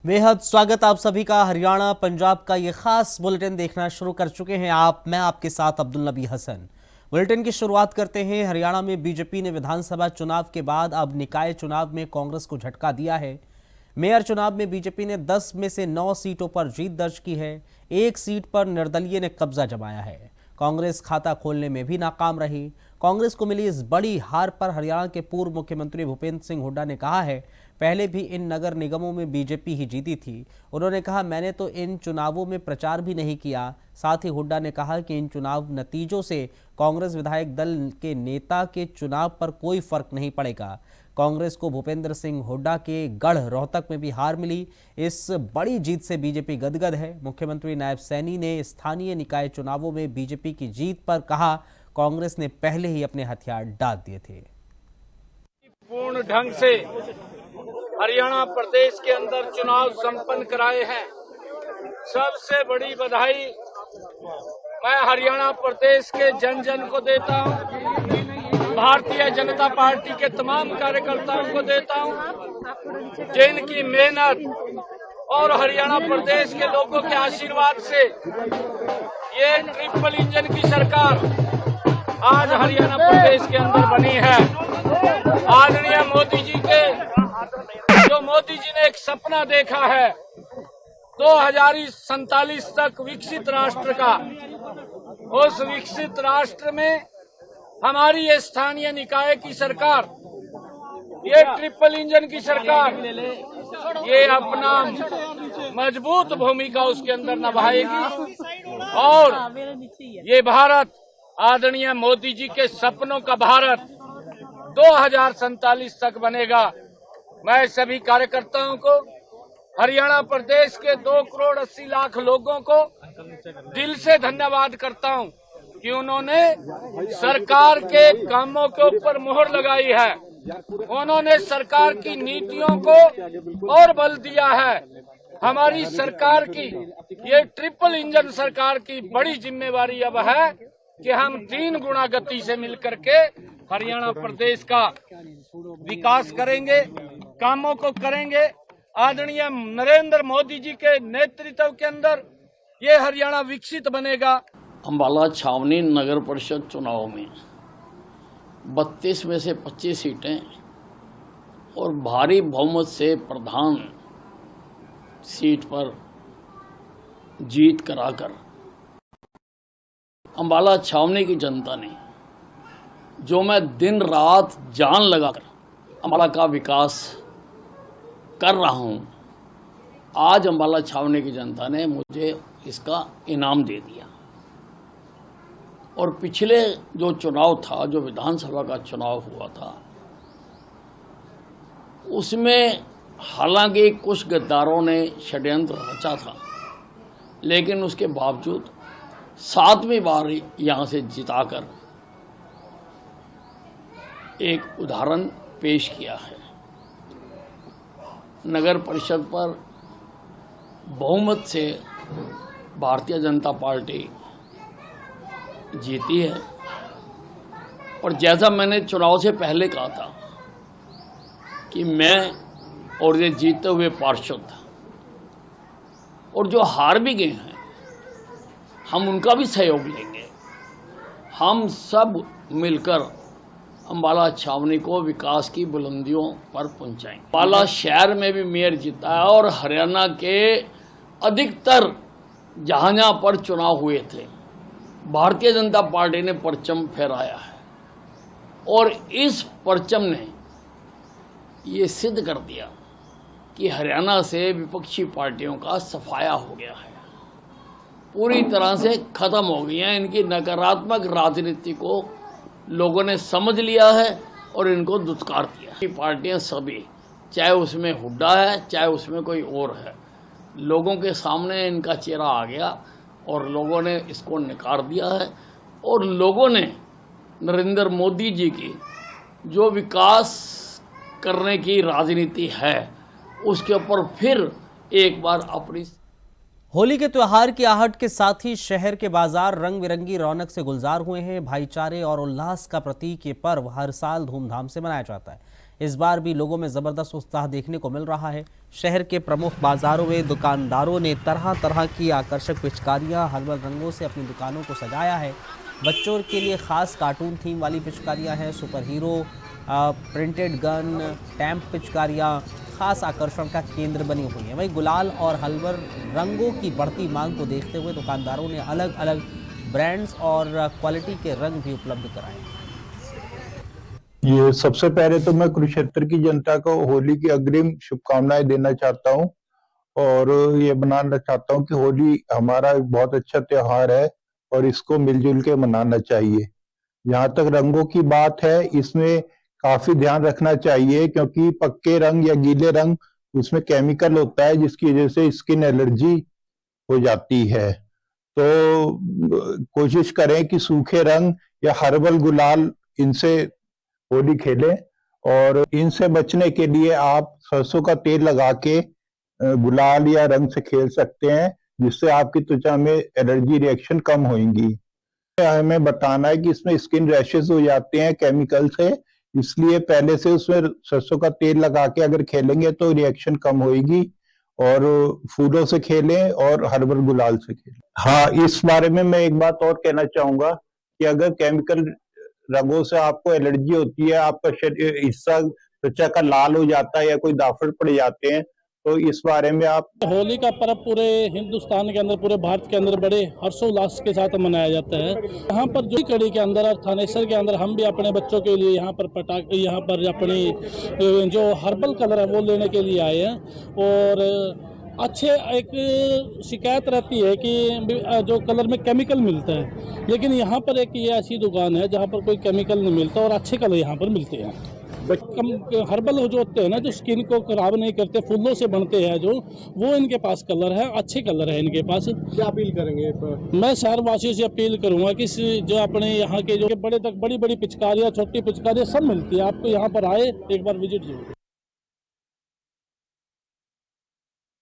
बेहद स्वागत आप सभी का। हरियाणा पंजाब का ये खास बुलेटिन देखना शुरू कर चुके हैं मैं आपके साथ अब्दुल नबी हसन। बुलेटिन की शुरुआत करते हैं। हरियाणा में बीजेपी ने विधानसभा चुनाव के बाद अब निकाय चुनाव में कांग्रेस को झटका दिया है। मेयर चुनाव में बीजेपी ने 10 में से 9 सीटों पर जीत दर्ज की है। एक सीट पर निर्दलीय ने कब्जा जमाया है। कांग्रेस खाता खोलने में भी नाकाम रही। कांग्रेस को मिली इस बड़ी हार पर हरियाणा के पूर्व मुख्यमंत्री भूपेंद्र सिंह हुड्डा ने कहा है, पहले भी इन नगर निगमों में बीजेपी ही जीती थी। उन्होंने कहा, मैंने तो इन चुनावों में प्रचार भी नहीं किया। साथ ही हुड्डा ने कहा कि इन चुनाव नतीजों से कांग्रेस विधायक दल के नेता के चुनाव पर कोई फर्क नहीं पड़ेगा। कांग्रेस को भूपेंद्र सिंह हुड्डा के गढ़ रोहतक में भी हार मिली। इस बड़ी जीत से बीजेपी गदगद है। मुख्यमंत्री नायब सैनी ने स्थानीय निकाय चुनावों में बीजेपी की जीत पर कहा, कांग्रेस ने पहले ही अपने हथियार डाल दिए थे। पूर्ण ढंग से हरियाणा प्रदेश के अंदर चुनाव संपन्न कराए हैं। सबसे बड़ी बधाई मैं हरियाणा प्रदेश के जन जन को देता हूं, भारतीय जनता पार्टी के तमाम कार्यकर्ताओं को देता हूं, जिनकी मेहनत और हरियाणा प्रदेश के लोगों के आशीर्वाद से ये ट्रिपल इंजन की सरकार आज हरियाणा प्रदेश के अंदर बनी है। आदरणीय मोदी जी के जो मोदी जी ने एक सपना देखा है 2047 तक विकसित राष्ट्र का, उस विकसित राष्ट्र में हमारी ये स्थानीय निकाय की सरकार, ये ट्रिपल इंजन की सरकार, ये अपना मजबूत भूमिका उसके अंदर निभाएगी और ये भारत आदरणीय मोदी जी के सपनों का भारत 2047 तक बनेगा। मैं सभी कार्यकर्ताओं को, हरियाणा प्रदेश के 2 करोड़ 80 लाख लोगों को दिल से धन्यवाद करता हूं कि उन्होंने सरकार के कामों के ऊपर मुहर लगाई है। उन्होंने सरकार की नीतियों को और बल दिया है। हमारी सरकार की, ये ट्रिपल इंजन सरकार की बड़ी जिम्मेवारी अब है कि हम 3 गुना गति से मिलकर के हरियाणा प्रदेश का विकास करेंगे, कामों को करेंगे। आदरणीय नरेंद्र मोदी जी के नेतृत्व के अंदर ये हरियाणा विकसित बनेगा। अम्बाला छावनी नगर परिषद चुनाव में 32 में से 25 सीटें और भारी बहुमत से प्रधान सीट पर जीत कराकर अम्बाला छावनी की जनता ने, जो मैं दिन रात जान लगाकर अम्बाला का विकास कर रहा हूं, आज अम्बाला छावनी की जनता ने मुझे इसका इनाम दे दिया। और पिछले जो चुनाव था, जो विधानसभा का चुनाव हुआ था, उसमें हालांकि कुछ गद्दारों ने षड्यंत्र रचा था, लेकिन उसके बावजूद 7वीं बार यहां से जिताकर एक उदाहरण पेश किया है। नगर परिषद पर बहुमत से भारतीय जनता पार्टी जीती है। और जैसा मैंने चुनाव से पहले कहा था कि मैं और ये जीते हुए पार्षद और जो हार भी गए हैं, हम उनका भी सहयोग लेंगे। हम सब मिलकर अम्बाला छावनी को विकास की बुलंदियों पर पहुंचाएंगे। अम्बाला शहर में भी मेयर जीता है और हरियाणा के अधिकतर जहां पर चुनाव हुए थे, भारतीय जनता पार्टी ने परचम फहराया है। और इस परचम ने ये सिद्ध कर दिया कि हरियाणा से विपक्षी पार्टियों का सफाया हो गया है, पूरी तरह से खत्म हो गई है। इनकी नकारात्मक राजनीति को लोगों ने समझ लिया है और इनको दुत्कार दिया। ये पार्टियां सभी, चाहे उसमें हुड्डा है चाहे उसमें कोई और है, लोगों के सामने इनका चेहरा आ गया और लोगों ने इसको नकार दिया है। और लोगों ने नरेंद्र मोदी जी की जो विकास करने की राजनीति है, उसके ऊपर फिर एक बार अपनी। होली के त्योहार की आहट के साथ ही शहर के बाजार रंग बिरंगी रौनक से गुलजार हुए हैं। भाईचारे और उल्लास का प्रतीक ये पर्व हर साल धूमधाम से मनाया जाता है। इस बार भी लोगों में ज़बरदस्त उत्साह देखने को मिल रहा है। शहर के प्रमुख बाज़ारों में दुकानदारों ने तरह तरह की आकर्षक पिचकारियाँ हर्बल रंगों से अपनी दुकानों को सजाया है। बच्चों के लिए ख़ास कार्टून थीम वाली पिचकारियाँ हैं। सुपर हीरो, प्रिंटेड गन, टैंप पिचकारियाँ खास आकर्षण का केंद्र बनी हुई हैं। वहीं गुलाल और हर्बल रंगों की बढ़ती मांग को देखते हुए दुकानदारों ने अलग अलग ब्रांड्स और क्वालिटी के रंग भी उपलब्ध कराए। ये सबसे पहले तो मैं कुरुक्षेत्र की जनता को होली की अग्रिम शुभकामनाएं देना चाहता हूं और ये बनाना चाहता हूं कि होली हमारा एक बहुत अच्छा त्योहार है और इसको मिलजुल के मनाना चाहिए। जहां तक रंगों की बात है, इसमें काफी ध्यान रखना चाहिए क्योंकि पक्के रंग या गीले रंग उसमें केमिकल होता है जिसकी वजह से स्किन एलर्जी हो जाती है। तो कोशिश करें कि सूखे रंग या हर्बल गुलाल इनसे होली खेलें और इनसे बचने के लिए आप सरसों का तेल लगा के गुलाल या रंग से खेल सकते हैं जिससे आपकी त्वचा में एलर्जी रिएक्शन कम होंगी। हमें बताना है कि इसमें स्किन रैशेस हो जाते हैं केमिकल से, इसलिए पहले से उसमें सरसों का तेल लगा के अगर खेलेंगे तो रिएक्शन कम होगी। और फूलों से खेलें और हर्बल गुलाल से खेलें। हाँ, इस बारे में मैं एक बात और कहना चाहूंगा कि अगर केमिकल रंगों से आपको एलर्जी होती है, आपका शरीर हिस्सा त्वचा का लाल हो जाता है या कोई दाफड़ पड़ जाते हैं, तो इस बारे में आप होली का पर्व पूरे हिंदुस्तान के अंदर, पूरे भारत के अंदर बड़े हर्षोल्लास के साथ मनाया जाता है। यहाँ पर जो कड़ी के अंदर और थानेसर के अंदर हम भी अपने बच्चों के लिए यहाँ पर अपनी जो हर्बल कलर है वो लेने के लिए आए हैं। और अच्छे एक शिकायत रहती है कि जो कलर में केमिकल मिलता है, लेकिन यहाँ पर एक ये ऐसी दुकान है जहाँ पर कोई केमिकल नहीं मिलता और अच्छे कलर यहाँ पर मिलते हैं। हर्बल जो होते हैं ना, जो स्किन को खराब नहीं करते, फूलों से बनते हैं जो, वो इनके पास कलर है, अच्छे कलर है इनके पास। क्या अपील करेंगे? मैं शहर वासियों से अपील करूंगा कि जो अपने यहाँ के जो बड़े तक बड़ी बड़ी पिचकारियाँ, छोटी पिचकारियाँ सब मिलती है, आपको यहाँ पर आए एक बार विजिट जरूर।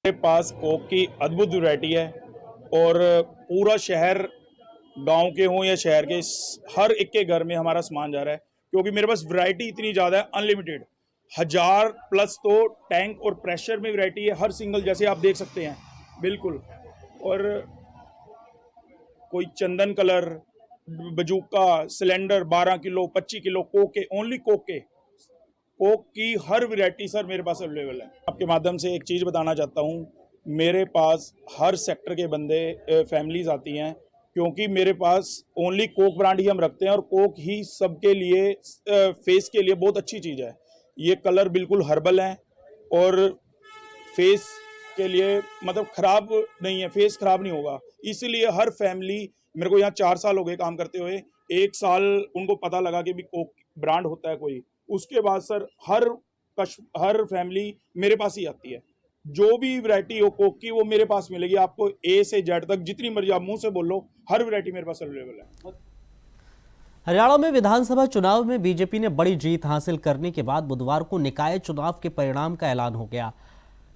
मेरे पास कोक की अद्भुत वैरायटी है और पूरा शहर, गांव के हों या शहर के, हर एक के घर में हमारा सामान जा रहा है क्योंकि मेरे पास वैरायटी इतनी ज़्यादा है, अनलिमिटेड 1000+ तो टैंक और प्रेशर में वैरायटी है, हर सिंगल जैसे आप देख सकते हैं बिल्कुल। और कोई चंदन कलर, बजूका, सिलेंडर 12 किलो, 25 किलो कोक के, ओनली कोक की हर वैरायटी सर मेरे पास अवेलेबल है। आपके माध्यम से एक चीज़ बताना चाहता हूँ, मेरे पास हर सेक्टर के बंदे, फैमिलीज आती हैं क्योंकि मेरे पास ओनली कोक ब्रांड ही हम रखते हैं और कोक ही सबके लिए, फेस के लिए बहुत अच्छी चीज़ है। ये कलर बिल्कुल हर्बल हैं और फेस के लिए मतलब ख़राब नहीं है, फेस ख़राब नहीं होगा। इसलिए हर फैमिली, मेरे को यहाँ 4 साल हो गए काम करते हुए, 1 साल उनको पता लगा कि भी कोक ब्रांड होता है कोई, उसके बाद सर हर फैमिली मेरे पास ही आती है। जो भी वैरायटी हो कोक की वो मेरे पास मिलेगी आपको, ए से जेड तक, जितनी मर्जी आप मुंह से बोल लो, हर वैरायटी मेरे पास अवेलेबल है। हरियाणा में विधानसभा चुनाव में बीजेपी ने बड़ी जीत हासिल करने के बाद बुधवार को निकाय चुनाव के परिणाम का ऐलान हो गया।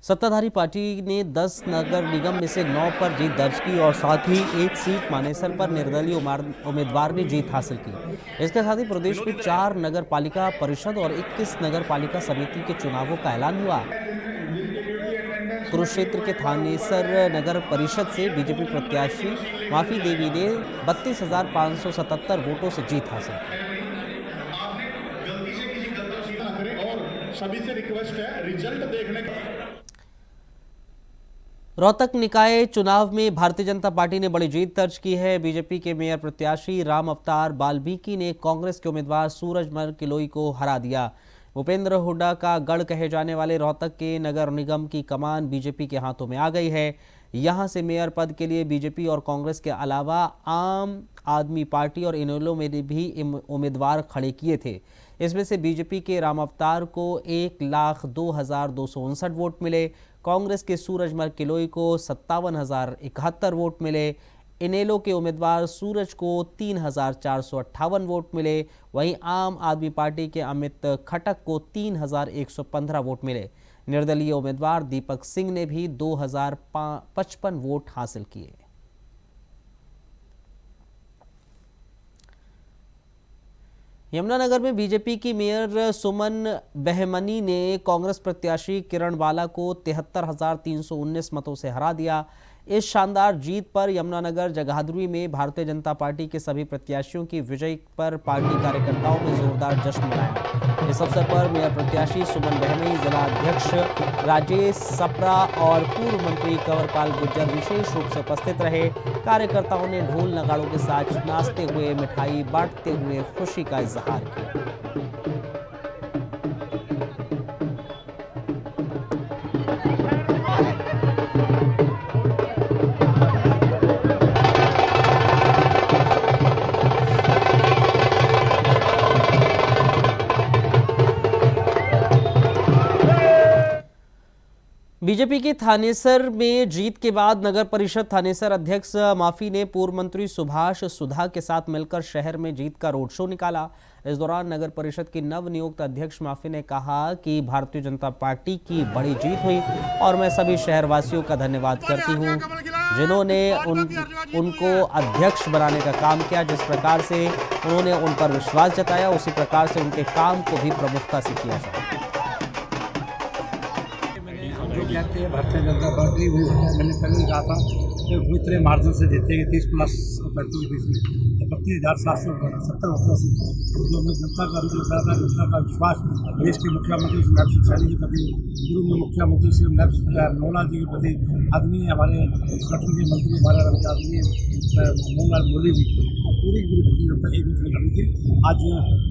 सत्ताधारी पार्टी ने 10 नगर निगम में से 9 पर जीत दर्ज की और साथ ही एक सीट मानेसर पर निर्दलीय उम्मीदवार ने जीत हासिल की। इसके साथ ही प्रदेश में 4 नगर पालिका परिषद और 21 नगर पालिका समिति के चुनावों का ऐलान हुआ। कुरुक्षेत्र के थानेसर नगर परिषद से बीजेपी प्रत्याशी माफी देवी ने 32,577 वोटों से जीत हासिल की। सभी से रिक्वेस्ट है रिजल्ट देखने का। रोहतक निकाय चुनाव में भारतीय जनता पार्टी ने बड़ी जीत दर्ज की है। बीजेपी के मेयर प्रत्याशी राम अवतार बाल्मीकि ने कांग्रेस के उम्मीदवार सूरजमल किलोई को हरा दिया। भूपेंद्र हुड्डा का गढ़ कहे जाने वाले रोहतक के नगर निगम की कमान बीजेपी के हाथों में आ गई है। यहां से मेयर पद के लिए बीजेपी और कांग्रेस के अलावा आम आदमी पार्टी और इनेलो में भी उम्मीदवार खड़े किए थे। इसमें से बीजेपी के राम अवतार को 1,02,259 वोट मिले, कांग्रेस के सूरजमल किलोई को 57,071 वोट मिले, इनेलो के उम्मीदवार सूरज को 3,458 वोट मिले। वहीं आम आदमी पार्टी के अमित खटक को 3,115 वोट मिले। निर्दलीय उम्मीदवार दीपक सिंह ने भी 2,055 वोट हासिल किए। यमुनानगर में बीजेपी की मेयर सुमन बेहमनी ने कांग्रेस प्रत्याशी किरण बाला को 73,319 मतों से हरा दिया। इस शानदार जीत पर यमुनानगर जगाधरी में भारतीय जनता पार्टी के सभी प्रत्याशियों की विजय पर पार्टी कार्यकर्ताओं में जोरदार जश्न मनाया। इस अवसर पर मेयर प्रत्याशी सुमन बेहमनी, जिला अध्यक्ष राजेश सप्रा और पूर्व मंत्री कंवरपाल गुर्जर विशेष रूप से उपस्थित रहे। कार्यकर्ताओं ने ढोल नगाड़ों के साथ नाचते हुए, मिठाई बांटते हुए खुशी का इजहार किया। बीजेपी की थानेसर में जीत के बाद नगर परिषद थानेसर अध्यक्ष माफी ने पूर्व मंत्री सुभाष सुधा के साथ मिलकर शहर में जीत का रोड शो निकाला। इस दौरान नगर परिषद की नवनियुक्त अध्यक्ष माफी ने कहा कि भारतीय जनता पार्टी की बड़ी जीत हुई और मैं सभी शहरवासियों का धन्यवाद करती हूं जिन्होंने उनको अध्यक्ष बनाने का काम किया। जिस प्रकार से उन्होंने उन पर विश्वास जताया, उसी प्रकार से उनके काम को भी प्रमुखता से किया जाए। जो कहते हैं भारतीय जनता पार्टी, वो मैंने पहले ही कहा था कि वो इतने मार्जिन से जीतेगी 30+ 35 में 32,770 वोटों से। जो मैं जनता का रुख रहा था, जनता का विश्वास देश के मुख्यमंत्री से नैब सैनी के प्रति, पूर्व में मुख्यमंत्री से नैब मोला जी के प्रति, आदमी हमारे संगठन के मंत्री हमारे आदमी मोहनलाल मोदी जी, पूरी भारतीय जनता एक दूसरे खड़ी थी। आज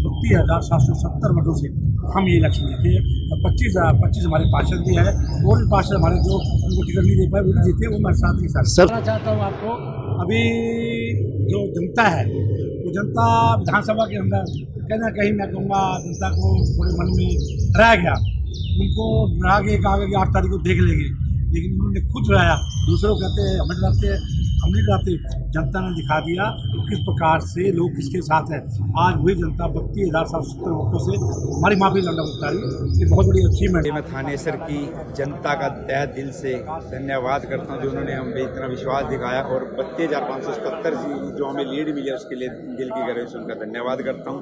32,770 वोटों से हम ये इलेक्शन जीते और 25 हमारे पार्षद भी है और भी पार्षद हमारे जो उनको टिकट नहीं दे पाए वो भी जीते। वो मैं साथ ही साथ कहना चाहता हूँ आपको, अभी जो जनता है वो जनता विधानसभा के अंदर कहीं ना कहीं मैं कहूँगा जनता को थोड़े मन में डराया गया। उनको डरा के कहा कि 8 तारीख को देख लेंगे, लेकिन उन्होंने खुद डराया। दूसरों कहते हैं हमें डराते, हम नहीं डराते। जनता ने दिखा दिया किस प्रकार से लोग किसके साथ हैं। आज वही जनता 32,770 वोटों से हमारी माफी लंडा उतारी, ये बहुत बड़ी अचीवमेंट है। मैं थानेसर की जनता का तहे दिल से धन्यवाद करता हूं जो उन्होंने हम पे इतना विश्वास दिखाया और 32,577 जो हमें लीड मिली है उसके लिए दिल की गहराई से उनका धन्यवाद करता हूं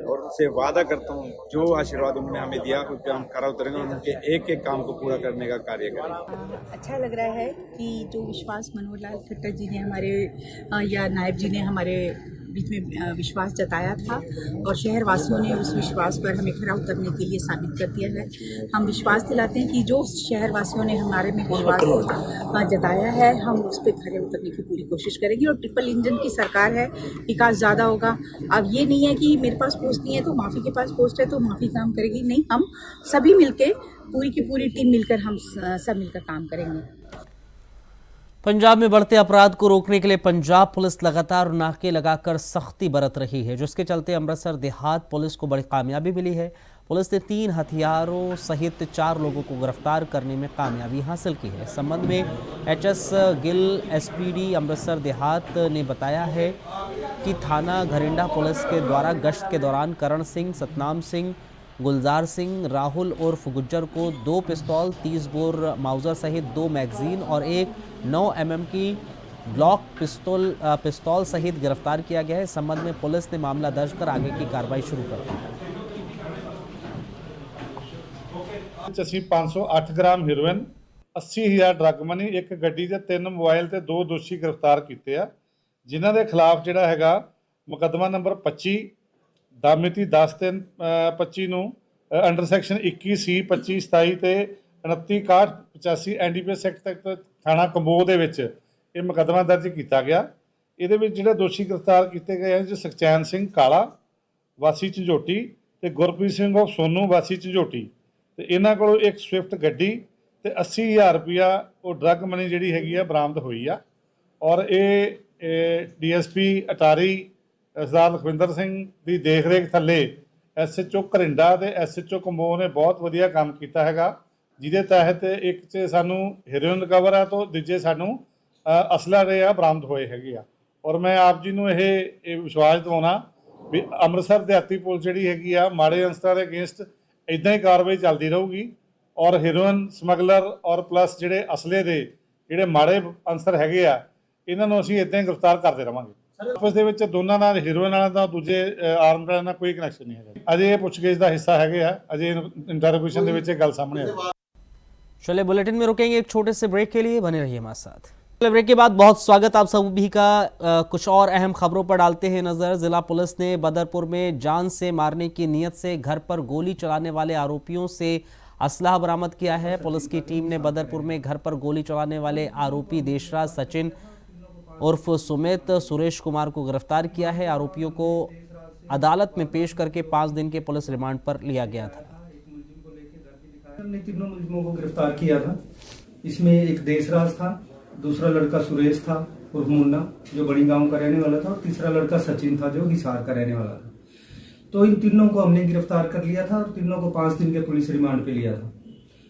और उनसे वादा करता हूं जो आशीर्वाद उन्होंने हमें दिया उस पर हम खरा उतरेंगे और उनके एक एक काम को पूरा करने का कार्य करेंगे। अच्छा लग रहा है कि जो विश्वास मनोहर लाल खट्टर जी ने हमारे या नायब जी ने हमारे बीच में विश्वास जताया था और शहरवासियों ने उस विश्वास पर हमें खरा उतरने के लिए साबित कर दिया है। हम विश्वास दिलाते हैं कि जो शहरवासियों ने हमारे में विश्वास जताया है, हम उस पर खरे उतरने की पूरी कोशिश करेंगे। और ट्रिपल इंजन की सरकार है, विकास ज़्यादा होगा। अब ये नहीं है कि मेरे पास पोस्ट नहीं है तो माफ़ी के पास पोस्ट है तो माफ़ी काम करेगी, नहीं, हम सभी मिलके पूरी की पूरी टीम मिलकर हम सब मिलकर काम करेंगे। पंजाब में बढ़ते अपराध को रोकने के लिए पंजाब पुलिस लगातार नाके लगाकर सख्ती बरत रही है, जिसके चलते अमृतसर देहात पुलिस को बड़ी कामयाबी मिली है। पुलिस ने 3 हथियारों सहित 4 लोगों को गिरफ्तार करने में कामयाबी हासिल की है। इस संबंध में एचएस गिल एसपीडी अमृतसर देहात ने बताया है कि थाना घरिंडा पुलिस के द्वारा गश्त के दौरान करण सिंह, सतनाम सिंह, गुलजार सिंह, राहुल उर्फ गुज्जर को 2 पिस्तौल, 30 बोर माउजर सहित 2 मैगजीन और एक 9 mm की ब्लॉक पिस्तौल सहित गिरफ्तार किया गया है। इस संबंध में पुलिस ने मामला दर्ज कर आगे की कार्रवाई शुरू कर दी है। ਅਸੀਂ 508 ਗ੍ਰਾਮ ਹੀਰੋਇਨ, 80,000 ਡਰੱਗ ਮਨੀ, ਇੱਕ ਗੱਡੀ ਤੇ 3 ਮੋਬਾਈਲ ਤੇ 2 ਦੋਸ਼ੀ ਗ੍ਰਿਫਤਾਰ ਕੀਤੇ ਆ, ਜਿਨ੍ਹਾਂ ਦੇ ਖਿਲਾਫ ਜਿਹੜਾ ਹੈਗਾ ਮੁਕੱਦਮਾ ਨੰਬਰ 25 दामिति 10/3/25 ਨੂੰ ਅੰਡਰ ਸੈਕਸ਼ਨ 21C 25/27 ਤੇ 29/61/85 NDPS ਐਕਟ ਤੱਕ ਥਾਣਾ ਕੰਬੋਹ ਦੇ ਵਿੱਚ ਇਹ ਮੁਕੱਦਮਾ ਦਰਜ ਕੀਤਾ ਗਿਆ। ਇਹਦੇ ਵਿੱਚ ਜਿਹੜੇ ਦੋਸ਼ੀ ਗ੍ਰਿਫਤਾਰ ਕੀਤੇ ਗਏ ਹਨ ਸੁਖਚੈਨ ਸਿੰਘ ਕਾਲਾ ਵਾਸੀ ਝੰਜੋਟੀ ਤੇ ਗੁਰਪ੍ਰੀਤ ਸਿੰਘ ਆਫ ਸੋਨੂ ਵਾਸੀ ਝੰਜੋਟੀ, ਤੇ ਇਹਨਾਂ ਕੋਲੋਂ ਇੱਕ ਸਵਿਫਟ ਗੱਡੀ ਤੇ 80,000 ਰੁਪਇਆ ਉਹ ਡਰੱਗ ਮਨੀ ਜਿਹੜੀ ਹੈਗੀ ਆ ਬਰਾਮਦ ਹੋਈ ਆ। ਔਰ ਇਹ DSP ਅਟਾਰੀ ਸਰਦਾਰ ਲਖਵਿੰਦਰ ਸਿੰਘ ਦੀ ਦੇਖ ਰੇਖ ਥੱਲੇ SHO ਘਰਿੰਡਾ ਤੇ SHO ਕੰਬੋਹ ਨੇ ਬਹੁਤ ਵਧੀਆ ਕੰਮ ਕੀਤਾ ਹੈਗਾ, ਜਿਹਦੇ ਤਹਿਤ ਇੱਕ 'ਚ ਸਾਨੂੰ ਹੀਰੋਇਨ ਰਿਕਵਰ ਆ ਤੋਂ ਦੂਜੇ ਸਾਨੂੰ ਅਸਲਾ ਜਿਹੜੇ ਆ ਬਰਾਮਦ ਹੋਏ ਹੈਗੇ ਆ। ਔਰ ਮੈਂ ਆਪ ਜੀ ਨੂੰ ਇਹ ਵਿਸ਼ਵਾਸ ਦਿਵਾਉਣਾ ਵੀ ਅੰਮ੍ਰਿਤਸਰ ਦਿਹਾਤੀ ਪੁਲਿਸ ਜਿਹੜੀ ਹੈਗੀ ਆ ਮਾੜੇ ਅੰਸਰਾਂ ਦੇ ਅਗੇਂਸਟ ਇੱਦਾਂ ਹੀ ਕਾਰਵਾਈ ਚੱਲਦੀ ਰਹੂਗੀ ਔਰ ਹੀਰੋਇਨ ਸਮਗਲਰ ਔਰ ਪਲੱਸ ਜਿਹੜੇ ਅਸਲੇ ਦੇ ਜਿਹੜੇ ਮਾੜੇ ਅੰਸਰ ਹੈਗੇ ਆ ਇਹਨਾਂ ਨੂੰ ਅਸੀਂ ਇੱਦਾਂ ਹੀ ਗ੍ਰਿਫਤਾਰ ਕਰਦੇ ਰਹਾਂਗੇ। ਆਪਸ ਦੇ ਵਿੱਚ ਦੋਨਾਂ ਨਾਲ ਹੀਰੋਇਨ ਵਾਲਿਆਂ ਦਾ ਦੂਜੇ ਆਰਮਡ ਵਾਲਿਆਂ ਨਾਲ ਕੋਈ ਕਨੈਕਸ਼ਨ ਨਹੀਂ ਹੈਗਾ। ਅਜੇ ਇਹ ਪੁੱਛਗਿੱਛ ਦਾ ਹਿੱਸਾ ਹੈਗੇ ਆ, ਅਜੇ ਇੰਟਰੋਗੇਸ਼ਨ ਦੇ ਵਿੱਚ ਇਹ ਗੱਲ ਸਾਹਮਣੇ ਆਈ। चलिए बुलेटिन में रुकेंगे एक छोटे से ब्रेक के लिए, बने रहिए हमारे साथ। चलिए ब्रेक के बाद बहुत स्वागत आप सभी का। कुछ और अहम खबरों पर डालते हैं नजर। जिला पुलिस ने बदरपुर में जान से मारने की नीयत से घर पर गोली चलाने वाले आरोपियों से असलाह बरामद किया है। पुलिस की टीम ने बदरपुर में घर पर गोली चलाने वाले आरोपी देशराज सचिन उर्फ सुमित सुरेश कुमार को गिरफ्तार किया है। आरोपियों को अदालत में पेश करके 5 दिन के पुलिस रिमांड पर लिया गया था। हमने तीनों मुलजिमों को गिरफ्तार किया था। इसमें एक देशराज था, दूसरा लड़का सुरेश था उर्फ मुन्ना जो बड़ी गांव का रहने वाला था, और तीसरा लड़का सचिन था जो हिसार का रहने वाला था। तो इन तीनों को हमने गिरफ्तार कर लिया था और तीनों को 5 दिन के पुलिस रिमांड पे लिया था।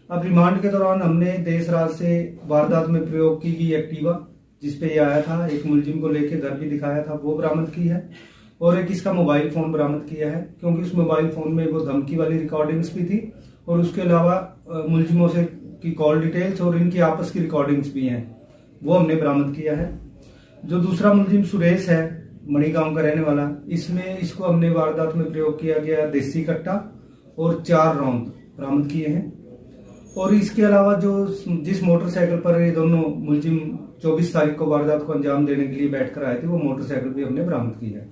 अब रिमांड के दौरान हमने देशराज से वारदात में प्रयोग की गई एक्टिवा जिसपे ये आया था, एक मुलजिम को लेके घर भी दिखाया था, वो बरामद की है, और एक इसका मोबाइल फोन बरामद किया है, क्योंकि उस मोबाइल फोन में वो धमकी वाली रिकॉर्डिंग्स भी थी और उसके अलावा मुलजिमों से की कॉल डिटेल्स और इनकी आपस की रिकॉर्डिंग्स भी हैं, वो हमने बरामद किया है। जो दूसरा मुलजिम सुरेश है मणि गांव का रहने वाला, इसमें इसको हमने वारदात में प्रयोग किया गया देसी कट्टा और 4 राउंड बरामद किए हैं। और इसके अलावा जो जिस मोटरसाइकिल पर ये दोनों मुलजिम 24 तारीख को वारदात को अंजाम देने के लिए बैठ कर आए थे, वो मोटरसाइकिल भी हमने बरामद की है।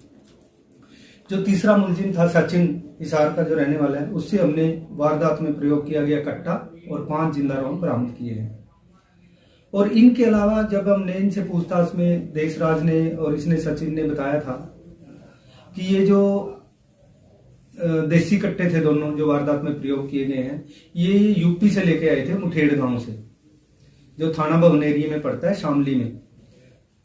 जो तीसरा मुलजिम था सचिन हिसार का जो रहने वाला है, उससे हमने वारदात में प्रयोग किया गया कट्टा और 5 जिंदा राउंड बरामद किए हैं। और इनके अलावा जब हमने इनसे पूछताछ में देशराज ने और इसने सचिन ने बताया था कि ये जो देसी कट्टे थे दोनों जो वारदात में प्रयोग किए गए हैं, ये यूपी से लेके आए थे मुठेड़ गांव से, जो थाना भवन एरिया में पड़ता है शामली में।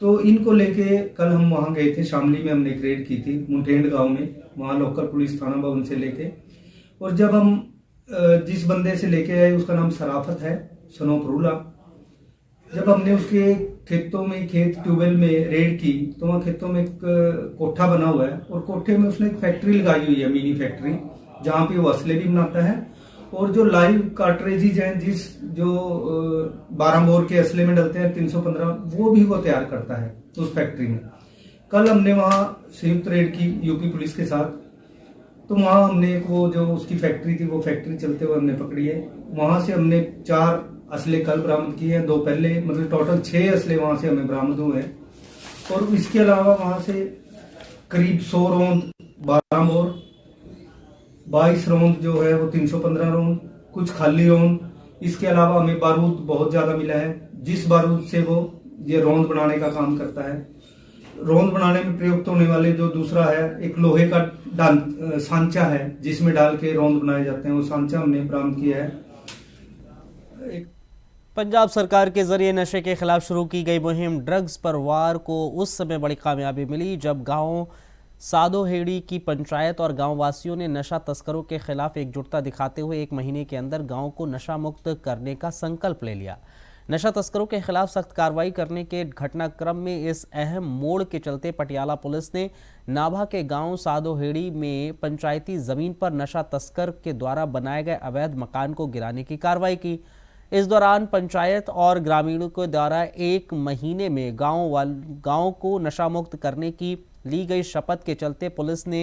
तो इनको लेके कल हम वहां गए थे, शामली में हमने एक रेड की थी मुठेड़ गांव में, वहां लोकल पुलिस थाना भवन से लेके। और जब हम जिस बंदे से लेके आए उसका नाम सराफत है सनोपरूला, जब हमने उसके खेतों में खेत ट्यूबवेल में रेड की तो वहाँ खेतों में एक कोठा बना हुआ है और कोठे में उसने एक फैक्ट्री लगाई हुई है, मिनी फैक्ट्री, जहाँ पे वो असले भी बनाता है और जो लाइव कार्ट्रेजेज हैं जिस जो 12 बोर के असले में डलते हैं 315, वो भी वो तैयार करता है उस फैक्ट्री में। कल हमने वहाँ संयुक्त रेड की यूपी पुलिस के साथ, तो वहाँ हमने वो जो उसकी फैक्ट्री थी वो फैक्ट्री चलते हुए हमने पकड़ी है। वहाँ से हमने 4 असले कल बरामद किए हैं, 2 पहले, मतलब टोटल 6 असले वहां से हमें बरामद हुए हैं। और इसके अलावा वहां से करीब 100 रौंद 12 बोर, 22 रौंद जो है वो 315 रौंद, कुछ खाली रौंद। इसके अलावा हमें बारूद बहुत ज्यादा मिला है, जिस बारूद से वो ये रौंद बनाने का काम करता है। रौंद बनाने में प्रयुक्त होने वाले जो दूसरा है एक लोहे का सांचा है जिसमें डाल के रौंद बनाए जाते हैं, वो सांचा हमने बरामद किया है। पंजाब सरकार के जरिए नशे के खिलाफ शुरू की गई मुहिम ड्रग्स पर वार को उस समय बड़ी कामयाबी मिली जब गांव सादोहेड़ी की पंचायत और गांव वासियों ने नशा तस्करों के खिलाफ एकजुटता दिखाते हुए 1 महीने के अंदर गांव को नशा मुक्त करने का संकल्प ले लिया। नशा तस्करों के खिलाफ सख्त कार्रवाई करने के घटनाक्रम में इस अहम मोड़ के चलते पटियाला पुलिस ने नाभा के गांव सादोहेड़ी में पंचायती जमीन पर नशा तस्कर के द्वारा बनाए गए अवैध मकान को गिराने की कार्रवाई की। इस दौरान पंचायत और ग्रामीणों के द्वारा 1 महीने में गांव को नशा मुक्त करने की ली गई शपथ के चलते पुलिस ने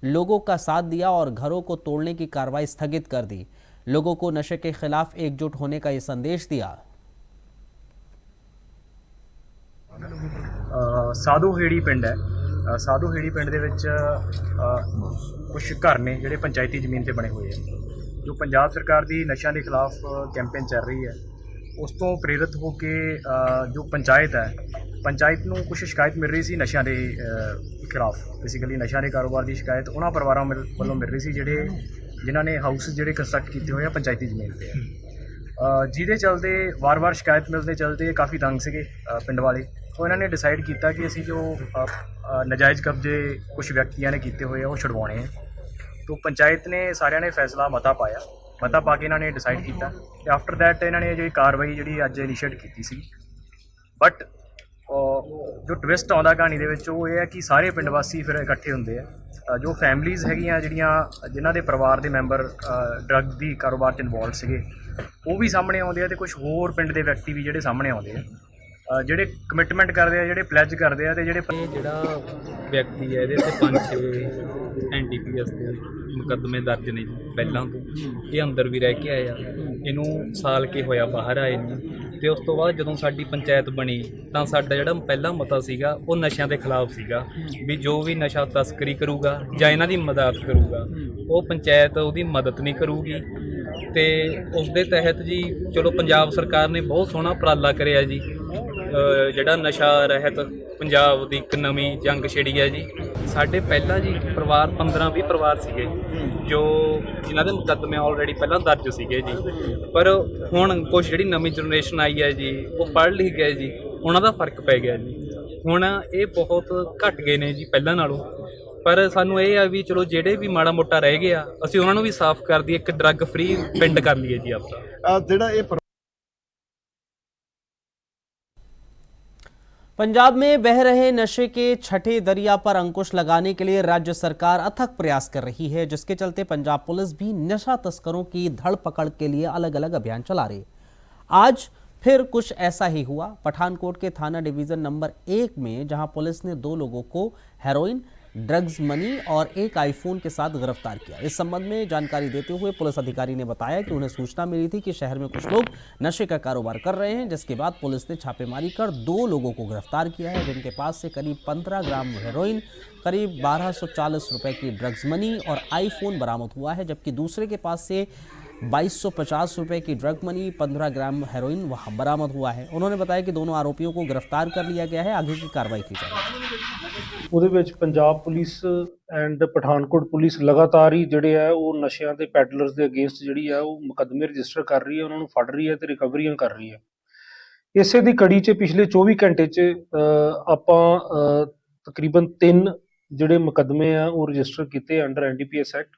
लोगों का साथ दिया और घरों को तोड़ने की कार्रवाई स्थगित कर दी। लोगों को नशे के खिलाफ एकजुट होने का ये संदेश दिया। साधोहेड़ी पिंड है, साधोहेड़ी पिंड ਦੇ ਵਿੱਚ ਕੁਝ ਘਰ ਨੇ ਜਿਹੜੇ ਪੰਚਾਇਤੀ ਜ਼ਮੀਨ ਤੇ ਬਣੇ ਹੋਏ ਆ। जो पंजाब सरकार की नशा के खिलाफ कैंपेन चल रही है उस तो प्रेरित होकर जो पंचायत है, पंचायत को कुछ शिकायत मिल रही सी नशा के खिलाफ, बेसिकली नशा के कारोबार की शिकायत उन्होंने परिवारों वालों मिल रही सी जिन्होंने हाउस जोड़े कंस्ट्रक्ट किए हुए हैं पंचायती जमीन पर, जिदे चलते वार वार शिकायत मिलते चलते काफ़ी तंग से पिंड वाले। तो इन्होंने डिसाइड किया कि असी जो नजायज़ कब्जे कुछ व्यक्तियों ने किए हुए वो छुड़वाने हैं। तो पंचायत ने सारिਆਂ ने फैसला मता पाया, मता पा के इन्होंने डिसाइड किया कि आफ्टर दैट इन्होंने जी कार्रवाई जी अज इनिशिएट की सी। बट जो ट्विस्ट आता कहानी वो ये है कि सारे पिंड वासी फिर इकट्ठे होंगे है, जो फैमिलीज़ है जिन्हों के परिवार के मैंबर ड्रग की कारोबार इन्वॉल्व से वो भी सामने आते हैं, तो कुछ होर पिंड के व्यक्ति भी जोड़े सामने आते हैं। ਜਿਹੜੇ ਕਮਿਟਮੈਂਟ ਕਰਦੇ ਆ, ਜਿਹੜੇ ਪਲੈਜ ਕਰਦੇ ਆ ਤੇ ਜਿਹੜੇ ਜਿਹੜਾ ਵਿਅਕਤੀ ਹੈ ਇਹਦੇ ਤੇ 5-6 NDPS ਦੇ ਮੁਕੱਦਮੇ ਦਰਜ ਨੇ ਜੀ ਪਹਿਲਾਂ ਤੋਂ। ਇਹ ਅੰਦਰ ਵੀ ਰਹਿ ਕੇ ਆਏ ਆ, ਇਹਨੂੰ ਸਾਲ ਕੇ ਹੋਇਆ ਬਾਹਰ ਆਏ ਨੇ। ਤੇ ਉਸ ਤੋਂ ਬਾਅਦ ਜਦੋਂ ਸਾਡੀ ਪੰਚਾਇਤ ਬਣੀ ਤਾਂ ਸਾਡਾ ਜਿਹੜਾ ਪਹਿਲਾ ਮਤਾ ਸੀਗਾ ਉਹ ਨਸ਼ਿਆਂ ਦੇ ਖਿਲਾਫ ਸੀਗਾ, ਵੀ ਜੋ ਵੀ ਨਸ਼ਾ ਤਸਕਰੀ ਕਰੂਗਾ ਜਾਂ ਇਹਨਾਂ ਦੀ ਮਦਦ ਕਰੂਗਾ ਉਹ ਪੰਚਾਇਤ ਉਹਦੀ ਮਦਦ ਨਹੀਂ ਕਰੂਗੀ। ਤੇ ਉਸ ਦੇ ਤਹਿਤ ਜੀ ਚਲੋ ਪੰਜਾਬ ਸਰਕਾਰ ਨੇ ਬਹੁਤ ਸੋਹਣਾ ਉਪਰਾਲਾ ਕਰਿਆ ਜੀ, ਜਿਹੜਾ ਨਸ਼ਾ ਰਹਿਤ ਪੰਜਾਬ ਦੀ ਇੱਕ ਨਵੀਂ ਜੰਗ ਛਿੜੀ ਹੈ ਜੀ। ਸਾਡੇ ਪਹਿਲਾਂ ਜੀ ਪਰਿਵਾਰ 15-20 ਪਰਿਵਾਰ ਸੀਗੇ ਜੋ ਜਿਨ੍ਹਾਂ ਦੇ ਮੁਕੱਦਮੇ ਆਲਰੇਡੀ ਪਹਿਲਾਂ ਦਰਜ ਸੀਗੇ ਜੀ, ਪਰ ਹੁਣ ਕੁਝ ਜਿਹੜੀ ਨਵੀਂ ਜਨਰੇਸ਼ਨ ਆਈ ਹੈ ਜੀ ਉਹ ਪੜ੍ਹ ਲਿਖ ਗਏ ਜੀ, ਉਹਨਾਂ ਦਾ ਫਰਕ ਪੈ ਗਿਆ ਜੀ। ਹੁਣ ਇਹ ਬਹੁਤ ਘਟ ਗਏ ਨੇ ਜੀ ਪਹਿਲਾਂ ਨਾਲੋਂ, ਪਰ ਸਾਨੂੰ ਇਹ ਆ ਵੀ ਚਲੋ ਜਿਹੜੇ ਵੀ ਮਾੜਾ ਮੋਟਾ ਰਹਿ ਗਿਆ ਅਸੀਂ ਉਹਨਾਂ ਨੂੰ ਵੀ ਸਾਫ਼ ਕਰ ਦਈਏ, ਇੱਕ ਡਰੱਗ ਫ੍ਰੀ ਪਿੰਡ ਕਰ ਲਈਏ ਜੀ ਆਪਦਾ ਜਿਹੜਾ ਇਹ पंजाब में बह रहे नशे के छठे दरिया पर अंकुश लगाने के लिए राज्य सरकार अथक प्रयास कर रही है, जिसके चलते पंजाब पुलिस भी नशा तस्करों की धरपकड़ के लिए अलग अलग अभियान चला रही है। आज फिर कुछ ऐसा ही हुआ पठानकोट के थाना डिवीजन नंबर 1 में, जहां पुलिस ने 2 लोगों को हेरोइन, ड्रग्स मनी और एक आईफोन के साथ गिरफ्तार किया। इस संबंध में जानकारी देते हुए पुलिस अधिकारी ने बताया कि उन्हें सूचना मिली थी कि शहर में कुछ लोग नशे का कारोबार कर रहे हैं, जिसके बाद पुलिस ने छापेमारी कर 2 लोगों को गिरफ्तार किया है, जिनके पास से करीब 15 ग्राम हेरोइन, करीब 1240 रुपए की ड्रग्स मनी और आईफोन बरामद हुआ है, जबकि दूसरे के पास से 2250 रुपए की ड्रग मनी, 15 ग्राम हेरोइन वहाँ बरामद हुआ है। उन्होंने बताया कि दोनों आरोपियों को गिरफ्तार कर लिया गया है, आगे की कार्रवाई की जाएगी। ਉਹਦੇ ਵਿੱਚ Punjab police and Pathankot police ਲਗਾਤਾਰ ਹੀ ਜਿਹੜੇ ਆ ਉਹ ਨਸ਼ਿਆਂ ਦੇ ਪੈਡਲਰਸ ਦੇ ਅਗੇਂਸਟ ਜਿਹੜੀ ਆ ਉਹ ਮੁਕੱਦਮੇ ਰਜਿਸਟਰ ਕਰ ਰਹੀ ਹੈ, ਉਹਨਾਂ ਨੂੰ ਫੜ ਰਹੀ ਹੈ ਤੇ ਰਿਕਵਰੀਆਂ ਕਰ ਰਹੀ ਹੈ। ਇਸੇ ਦੀ ਕੜੀ 'ਚ ਪਿਛਲੇ 24 ਘੰਟੇ 'ਚ ਆਪਾਂ ਤਕਰੀਬਨ 3 ਜਿਹੜੇ ਮੁਕੱਦਮੇ ਆ ਉਹ ਰਜਿਸਟਰ ਕੀਤੇ ਅੰਡਰ NDPS ਐਕਟ।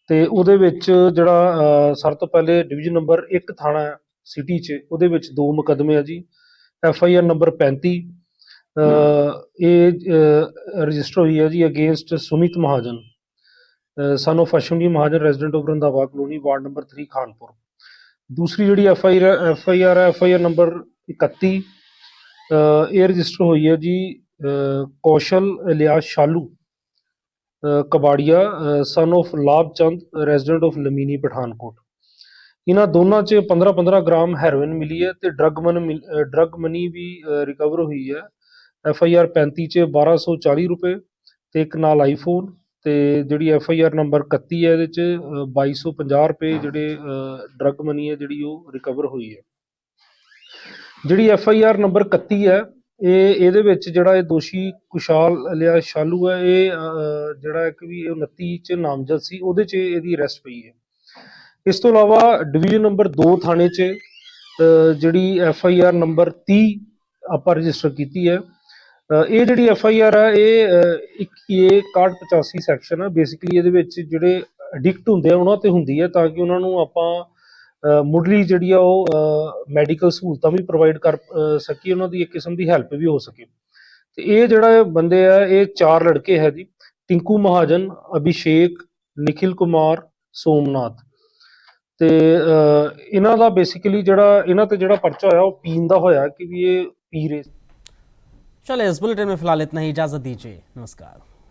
ਤੇ ਉਹਦੇ ਵਿੱਚ ਜਿਹੜਾ ਸਭ ਤੋਂ ਪਹਿਲੇ ਡਿਵੀਜ਼ਨ ਨੰਬਰ 1 ਥਾਣਾ ਸਿਟੀ 'ਚ ਉਹਦੇ ਵਿੱਚ 2 ਮੁਕੱਦਮੇ ਆ ਜੀ। FIR ਨੰਬਰ 35 ਇਹ ਰਜਿਸਟਰ ਹੋਈ ਹੈ ਜੀ against Sumit Mahajan son of Ashwani Mahajan, resident of Randhawa colony, ward number 3 Khanpur. ਦੂਸਰੀ ਜਿਹੜੀ FIR ਨੰਬਰ 31 ਇਹ ਰਜਿਸਟਰ ਹੋਈ ਹੈ ਜੀ ਕੌਸ਼ਲ ਇਲਿਆਸ ਸ਼ਾਲੂ ਕਬਾੜੀਆ ਸਨ ਆਫ ਲਾਭ ਚੰਦ, ਰੈਜ਼ੀਡੈਂਟ ਆਫ ਲਮੀਨੀ ਪਠਾਨਕੋਟ। ਇਹਨਾਂ ਦੋਨਾਂ 'ਚ 15-15 ਗ੍ਰਾਮ ਹੈਰੋਇਨ ਮਿਲੀ ਹੈ ਤੇ ਡਰੱਗ ਮਨੀ ਵੀ ਰਿਕਵਰ ਹੋਈ ਹੈ। FIR 35 'ਚ 1240 ਰੁਪਏ ਤੇ ਇੱਕ ਨਾਲ ਆਈਫੋਨ, ਤੇ ਜਿਹੜੀ FIR ਨੰਬਰ 31 ਹੈ ਇਹਦੇ 'ਚ 2250 ਰੁਪਏ ਜਿਹੜੇ ਡਰੱਗ ਮਨੀ ਹੈ ਜਿਹੜੀ ਉਹ ਰਿਕਵਰ ਹੋਈ ਹੈ। ਜਿਹੜੀ FIR ਨੰਬਰ 31 ਹੈ ਇਹਦੇ ਵਿੱਚ ਜਿਹੜਾ ਇਹ ਦੋਸ਼ੀ ਕੁਸ਼ਾਲ ਇਲਿਆਸ ਸ਼ਾਲੂ ਹੈ, ਇਹ ਜਿਹੜਾ ਇੱਕ ਵੀ 29 'ਚ ਨਾਮਜ਼ਦ ਸੀ, ਉਹਦੇ 'ਚ ਇਹਦੀ ਅਰੈਸਟ ਪਈ ਹੈ। ਇਸ ਤੋਂ ਇਲਾਵਾ ਡਿਵੀਜ਼ਨ ਨੰਬਰ 2 ਥਾਣੇ 'ਚ ਜਿਹੜੀ FIR ਨੰਬਰ 30 ਆਪਾਂ ਰਜਿਸਟਰ ਕੀਤੀ ਹੈ। ਇਹ ਜਿਹੜੀ FIR ਹੈ ਇਹ 6185 ਸੈਕਸ਼ਨ ਹੈ। ਬੇਸਿਕਲੀ ਇਹਦੇ ਵਿੱਚ ਜਿਹੜੇ ਐਡਿਕਟ ਹੁੰਦੇ ਆ ਉਹਨਾਂ ਤੇ ਹੁੰਦੀ ਹੈ, ਤਾਂ ਕਿ ਉਹਨਾਂ ਨੂੰ ਆਪਾਂ ਮੁੱਢਲੀ ਜਿਹੜੀ ਆ ਉਹ ਮੈਡੀਕਲ ਸਹੂਲਤਾਂ ਵੀ ਪ੍ਰੋਵਾਈਡ ਕਰ ਸਕੀਏ, ਉਹਨਾਂ ਦੀ ਇੱਕ ਕਿਸਮ ਦੀ ਹੈਲਪ ਵੀ ਹੋ ਸਕੇ। ਤੇ ਇਹ ਜਿਹੜਾ ਬੰਦੇ ਆ ਇਹ 4 ਲੜਕੇ ਹੈ ਜੀ, ਟਿੰਕੂ ਮਹਾਜਨ, ਅਭਿਸ਼ੇਕ, ਨਿਖਿਲ ਕੁਮਾਰ, ਸੋਮਨਾਥ। ਤੇ ਇਹਨਾਂ ਦਾ ਬੇਸਿਕਲੀ ਜਿਹੜਾ ਇਹਨਾਂ ਤੇ ਜਿਹੜਾ ਪਰਚਾ ਹੋਇਆ ਉਹ ਪੀਣ ਦਾ ਹੋਇਆ ਕਿ ਵੀ ਇਹ ਪੀ ਰਹੇ। चले इस बुलेटिन में फिलहाल इतना ही, इजाजत दीजिए, नमस्कार।